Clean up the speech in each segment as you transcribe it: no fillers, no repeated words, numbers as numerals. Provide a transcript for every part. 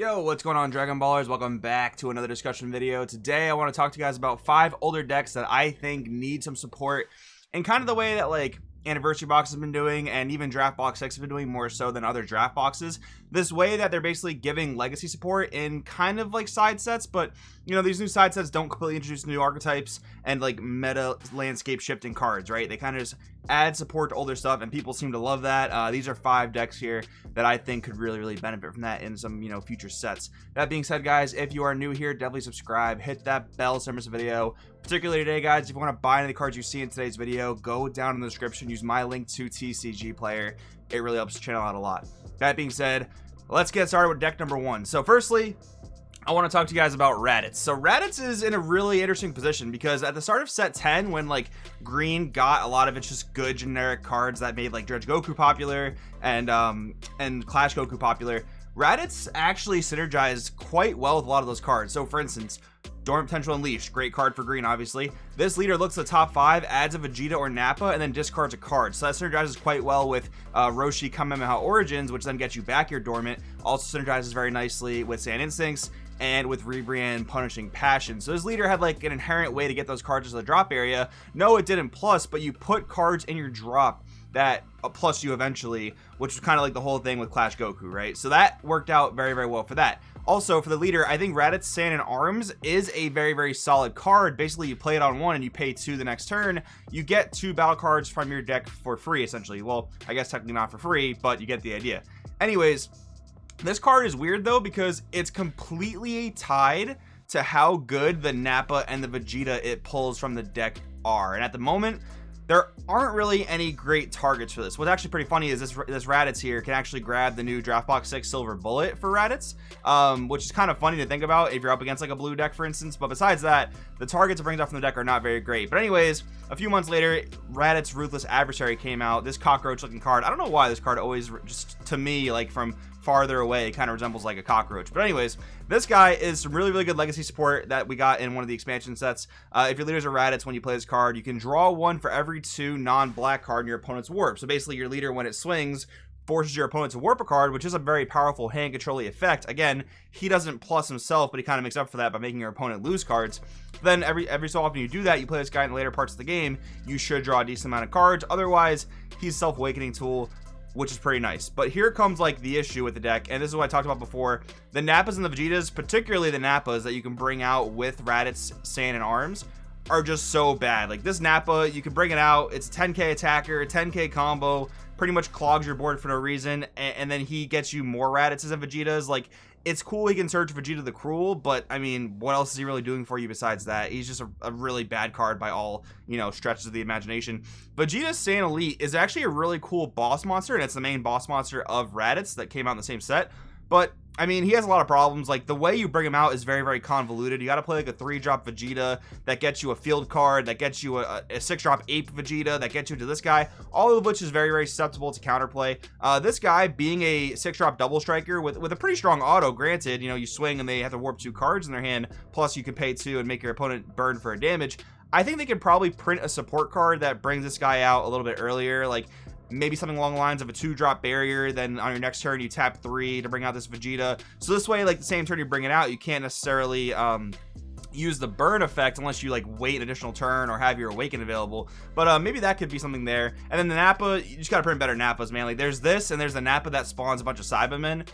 Yo, what's going on, Dragon Ballers? Welcome back to another discussion video. Today I want to talk to you guys about 5 older decks that I think need some support in kind of the way that like Anniversary Box has been doing, and even Draft Box 6 has been doing more so than other draft boxes. This way that they're basically giving legacy support in kind of like side sets, but you know, these new side sets don't completely introduce new archetypes and like meta landscape shifting cards, right? They kind of just add support to older stuff, and people seem to love that. These are 5 decks here that I think could really benefit from that in some, you know, future sets. That being said, guys, if you are new here, definitely subscribe, hit that bell so you don't miss a video. Particularly today, guys, if you want to buy any of the cards you see in today's video, go down in the description, use my link to TCG Player. It really helps the channel out a lot. That being said, let's get started with deck number 1. So firstly, I want to talk to you guys about Raditz. So Raditz is in a really interesting position because at the start of set 10, when like green got a lot of its just good generic cards that made like Dredge Goku popular and Clash Goku popular, Raditz actually synergized quite well with a lot of those cards. So for instance, Dormant Potential Unleashed, great card for green, obviously. This leader looks at the top 5, adds a Vegeta or Nappa, and then discards a card. So that synergizes quite well with Roshi Kamehameha Origins, which then gets you back your Dormant. Also synergizes very nicely with Sand Instincts and with Rebrand Punishing Passion. So this leader had like an inherent way to get those cards to the drop area. No, it didn't plus, but you put cards in your drop that plus you eventually, which was kind of like the whole thing with Clash Goku, right? So that worked out very well for that. Also, for the leader, I think Raditz Sand and Arms is a very solid card. Basically, you play it on 1 and you pay 2 the next turn. You get 2 battle cards from your deck for free, essentially. Well, I guess technically not for free, but you get the idea. Anyways, this card is weird though because it's completely tied to how good the Nappa and the Vegeta it pulls from the deck are. And at the moment, there aren't really any great targets for this. What's actually pretty funny is this Raditz here can actually grab the new Draft Box 6 Silver Bullet for Raditz, which is kind of funny to think about if you're up against like a blue deck, for instance. But besides that, the targets it brings off from the deck are not very great. But anyways, a few months later, Raditz Ruthless Adversary came out. This cockroach looking card. I don't know why this card always, just to me, like from farther away, it kind of resembles like a cockroach. But anyways, this guy is some really good legacy support that we got in one of the expansion sets. If your leaders are Raditz, when you play this card, you can draw 1 for every 2 non-black card in your opponent's warp. So basically, your leader, when it swings, forces your opponent to warp a card, which is a very powerful hand control effect. Again, he doesn't plus himself, but he kind of makes up for that by making your opponent lose cards. Then every so often you do that, you play this guy in the later parts of the game, you should draw a decent amount of cards. Otherwise, he's a self-awakening tool, which is pretty nice. But here comes like the issue with the deck, and this is what I talked about before. The Nappas and the Vegetas, particularly the Nappas that you can bring out with Raditz Sand and Arms, are just so bad. Like this Nappa, you can bring it out, it's a 10k attacker, 10k combo, pretty much clogs your board for no reason, and then he gets you more Raditzes and Vegetas. Like, it's cool he can search Vegeta the Cruel, but I mean, what else is he really doing for you besides that? He's just a really bad card by all, you know, stretches of the imagination. Vegeta Sand Elite is actually a really cool boss monster, and it's the main boss monster of Raditz that came out in the same set. But I mean, he has a lot of problems. Like, the way you bring him out is very convoluted. You got to play like a 3-drop Vegeta that gets you a field card, that gets you a 6-drop Ape Vegeta, that gets you to this guy, all of which is very susceptible to counterplay. This guy being a 6-drop double striker with a pretty strong auto, granted, you know, you swing and they have to warp 2 cards in their hand, plus you can pay 2 and make your opponent burn for a damage. I think they could probably print a support card that brings this guy out a little bit earlier, like maybe something along the lines of a 2-drop barrier. Then on your next turn, you tap 3 to bring out this Vegeta. So this way, like the same turn you bring it out, you can't necessarily use the burn effect unless you like wait an additional turn or have your awaken available. But maybe that could be something there. And then the Nappa, you just gotta print better Nappas, man. Like there's this, and there's the Nappa that spawns a bunch of Cybermen.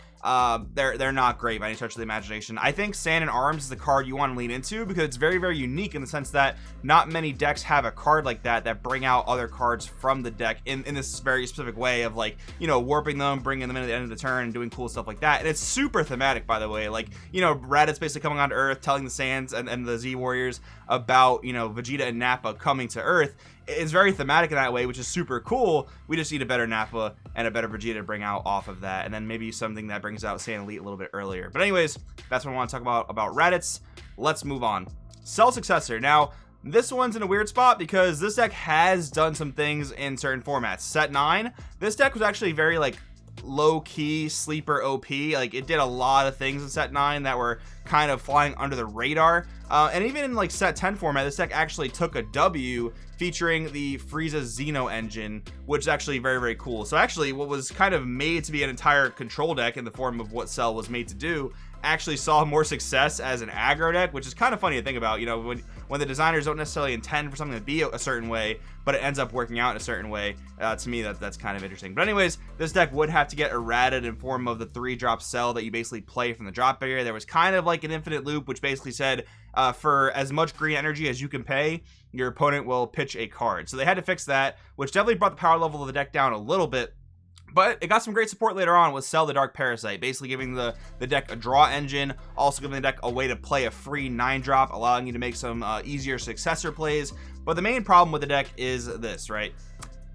They're not great by any stretch of the imagination. I think Sand and Arms is the card you want to lean into because it's very unique in the sense that not many decks have a card like that bring out other cards from the deck in this very specific way of, like, you know, warping them, bringing them in at the end of the turn, and doing cool stuff like that. And it's super thematic, by the way. Like, you know, Raditz basically coming onto Earth, telling the Sands and the Z Warriors about, you know, Vegeta and Nappa coming to Earth. It's very thematic in that way, which is super cool. We just need a better Nappa and a better Vegeta to bring out off of that, and then maybe something that brings out Sand Elite a little bit earlier. But anyways, that's what I want to talk about Raditz. Let's move on. Cell Successor. Now, this one's in a weird spot because this deck has done some things in certain formats. Set 9, this deck was actually very like low-key sleeper OP. Like, it did a lot of things in set 9 that were kind of flying under the radar, and even in like set 10 format, this deck actually took a W featuring the Frieza Xeno engine, which is actually very cool. So actually, what was kind of made to be an entire control deck in the form of what Cell was made to do actually saw more success as an aggro deck, which is kind of funny to think about. You know, when the designers don't necessarily intend for something to be a certain way, but it ends up working out in a certain way. To me, that's kind of interesting. But anyways, this deck would have to get errated in form of the 3-drop cell that you basically play from the drop barrier. There was kind of like an infinite loop, which basically said for as much green energy as you can pay, your opponent will pitch a card. So they had to fix that, which definitely brought the power level of the deck down a little bit. But it got some great support later on with Cell the Dark Parasite, basically giving the deck a draw engine, also giving the deck a way to play a free 9-drop, allowing you to make some easier successor plays. But the main problem with the deck is this, right?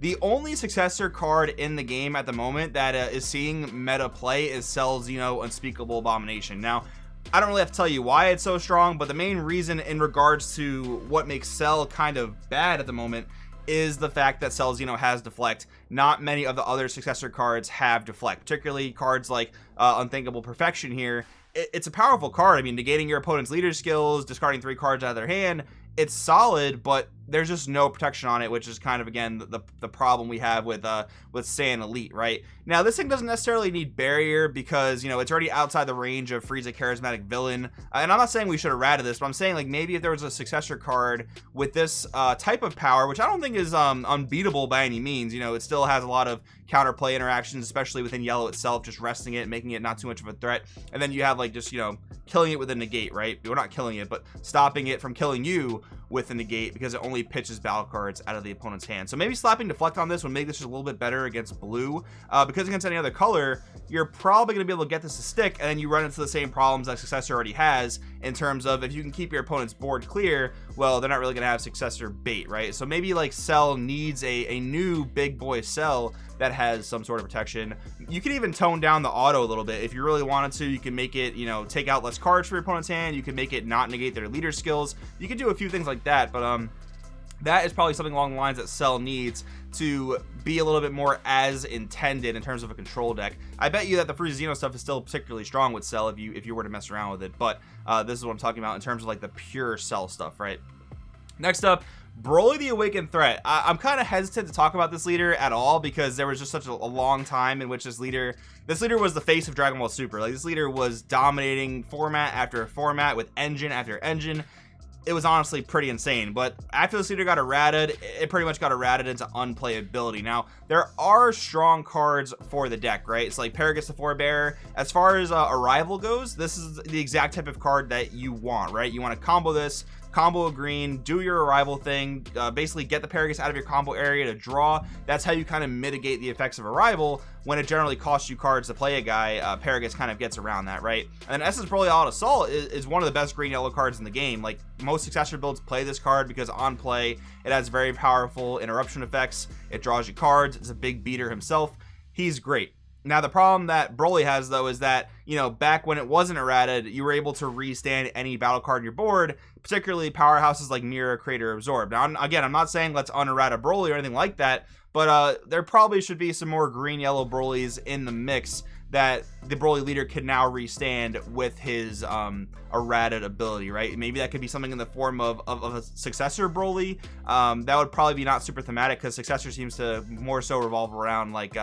The only successor card in the game at the moment that is seeing meta play is Cell's, Unspeakable Abomination. Now, I don't really have to tell you why it's so strong, but the main reason in regards to what makes Cell kind of bad at the moment is the fact that Cell's, has Deflect. Not many of the other successor cards have Deflect, particularly cards like Unthinkable Perfection here. It's a powerful card. I mean, negating your opponent's leader skills, discarding 3 cards out of their hand, it's solid, but there's just no protection on it, which is kind of, again, the problem we have with Saiyan Elite, right? Now, this thing doesn't necessarily need barrier because, it's already outside the range of Frieza Charismatic Villain. And I'm not saying we should have ratted this, but I'm saying, like, maybe if there was a successor card with this type of power, which I don't think is unbeatable by any means. It still has a lot of counterplay interactions, especially within yellow itself, just resting it, making it not too much of a threat. And then you have, like, just, killing it with a negate, right? We're not killing it, but stopping it from killing you with a negate because it only pitches battle cards out of the opponent's hand. So maybe slapping Deflect on this would make this just a little bit better against blue, because against any other color, you're probably going to be able to get this to stick, and then you run into the same problems that Successor already has in terms of if you can keep your opponent's board clear, well, they're not really going to have Successor bait, right? So maybe like Cell needs a new big boy Cell that has some sort of protection. You can even tone down the auto a little bit if you really wanted to. You can make it, take out less cards from your opponent's hand. You can make it not negate their leader skills. You can do a few things like that, but that is probably something along the lines that Cell needs to be a little bit more as intended in terms of a control deck. I bet you that the Frieza Xeno stuff is still particularly strong with Cell if you were to mess around with it, but this is what I'm talking about in terms of like the pure Cell stuff, right? Next up, Broly the Awakened Threat. I'm kind of hesitant to talk about this leader at all because there was just such a long time in which this leader was the face of Dragon Ball Super. Like, this leader was dominating format after format with engine after engine. It was honestly pretty insane, but after this leader got errated, it pretty much got errated into unplayability. Now, there are strong cards for the deck, right? It's like Paragus the Forebearer. As far as Arrival goes, this is the exact type of card that you want, right? You want to combo this, combo a green, do your Arrival thing, basically get the Paragus out of your combo area to draw. That's how you kind of mitigate the effects of Arrival. When it generally costs you cards to play a guy, Paragus kind of gets around that, right? And then Essence Broly All Out Assault is one of the best green-yellow cards in the game. Like, most Successor builds play this card because on play, it has very powerful interruption effects. It draws you cards. It's a big beater himself. He's great. Now, the problem that Broly has, though, is that, back when it wasn't errated, you were able to restand any battle card on your board, particularly powerhouses like Mirror, Creator, Absorb. Now, again, I'm not saying let's unerrata Broly or anything like that, but there probably should be some more green-yellow Brolys in the mix that the Broly leader can now restand with his errated ability, right? Maybe that could be something in the form of a Successor Broly. That would probably be not super thematic because Successor seems to more so revolve around like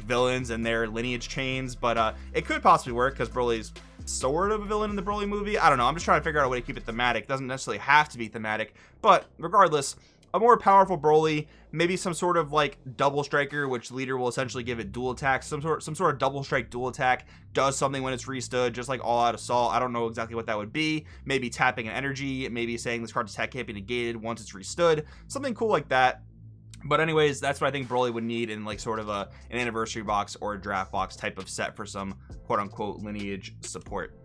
villains and their lineage chains, but it could possibly work because Broly's sort of a villain in the Broly movie. I don't know. I'm just trying to figure out a way to keep it thematic. It doesn't necessarily have to be thematic, but regardless, a more powerful Broly, maybe some sort of like double striker, which leader will essentially give it dual attack. Some sort of double strike dual attack does something when it's restood, just like All Out Assault. I don't know exactly what that would be. Maybe tapping an energy, maybe saying this card's attack can't be negated once it's restood. Something cool like that. But anyways, that's what I think Broly would need in like sort of an anniversary box or a draft box type of set for some quote-unquote lineage support.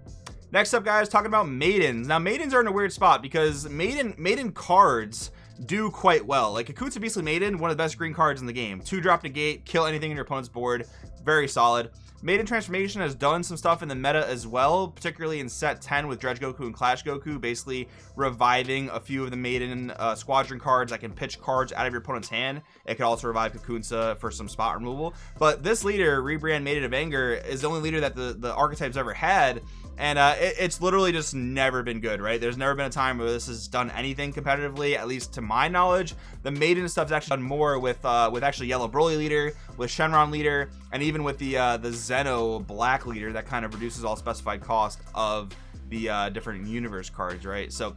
Next up, guys, talking about Maidens. Now, Maidens are in a weird spot because Maiden cards do quite well. Like Akutsu Beastly Maiden, one of the best green cards in the game. 2-drop negate, kill anything in your opponent's board. Very solid. Maiden Transformation has done some stuff in the meta as well, particularly in set 10 with Dredge Goku and Clash Goku, basically reviving a few of the Maiden squadron cards that can pitch cards out of your opponent's hand. It could also revive Kakunsa for some spot removal. But this leader, Rebrand Maiden of Anger, is the only leader that the archetype's ever had and it's literally just never been good, right? There's never been a time where this has done anything competitively, at least to my knowledge. The Maiden stuff's actually done more with actually Yellow Broly leader, with Shenron leader, and even with the Zeno Black leader that kind of reduces all specified cost of the different universe cards, right? So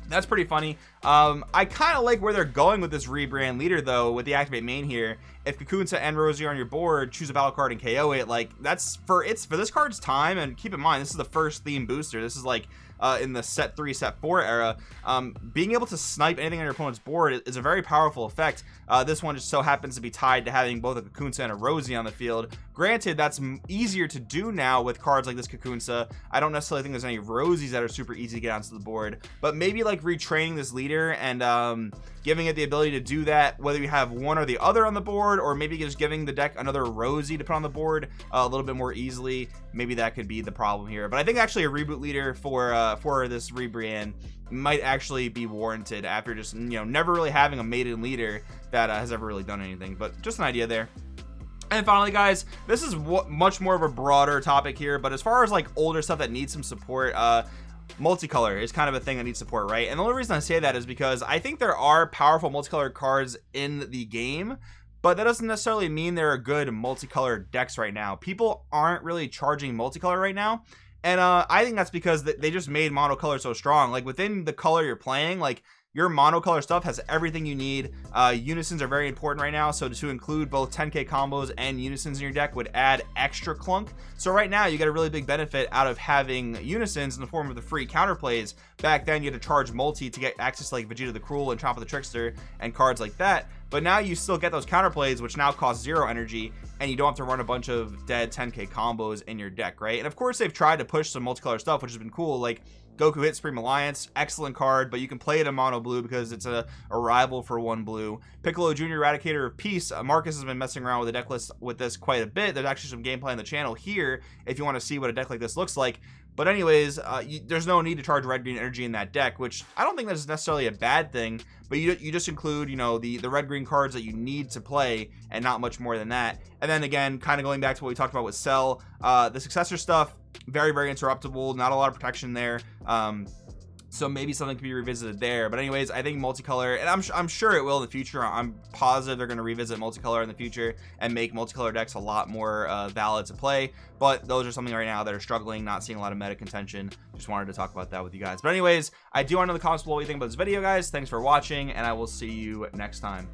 that's pretty funny. I kind of like where they're going with this rebrand leader, though, with the activate main here. If Kakunsa and Rosie are on your board, choose a battle card and KO it. Like, that's for this card's time. And keep in mind, this is the first theme booster. This is like in the set 3, set 4 era. Being able to snipe anything on your opponent's board is a very powerful effect. This one just so happens to be tied to having both a Kakunsa and a Rosie on the field. Granted, that's easier to do now with cards like this Kakunsa. I don't necessarily think there's any Rosies that are super easy to get onto the board, but maybe like retraining this leader and giving it the ability to do that, whether you have one or the other on the board, or maybe just giving the deck another Rosie to put on the board a little bit more easily. Maybe that could be the problem here. But I think actually a reboot leader for this rebrand might actually be warranted after just, you know, never really having a Maiden leader that has ever really done anything. But just an idea there. And finally, guys, this is much more of a broader topic here, but as far as like older stuff that needs some support, multicolor is kind of a thing that needs support, right? And the only reason I say that is because I think there are powerful multicolor cards in the game, but that doesn't necessarily mean there are good multicolor decks right now. People aren't really charging multicolor right now, and I think that's because they just made monocolor so strong. Like, within the color you're playing, like, your monocolor stuff has everything you need. Unisons are very important right now, so to include both 10k combos and unisons in your deck would add extra clunk. So right now you get a really big benefit out of having unisons in the form of the free counterplays. Back then you had to charge multi to get access to like Vegeta the Cruel and Chompa the Trickster and cards like that, but now you still get those counterplays, which now cost 0 energy, and you don't have to run a bunch of dead 10k combos in your deck, right? And of course they've tried to push some multicolor stuff, which has been cool. Like Goku Hit Supreme Alliance, excellent card, but you can play it in mono blue because it's a rival for 1 blue. Piccolo Jr. Eradicator of Peace, Marcus has been messing around with the deck list with this quite a bit. There's actually some gameplay on the channel here if you want to see what a deck like this looks like. But anyways, there's no need to charge red-green energy in that deck, which I don't think that's necessarily a bad thing, but you just include, you know, the red-green cards that you need to play and not much more than that. And then again, kind of going back to what we talked about with Cell, the successor stuff, very, very interruptible, not a lot of protection there. So maybe something can be revisited there. But anyways, I think multicolor, and I'm sure it will in the future. I'm positive they're going to revisit multicolor in the future and make multicolor decks a lot more valid to play. But those are something right now that are struggling, not seeing a lot of meta contention. Just wanted to talk about that with you guys. But anyways, I do want to know in the comments below what you think about this video, guys. Thanks for watching, and I will see you next time.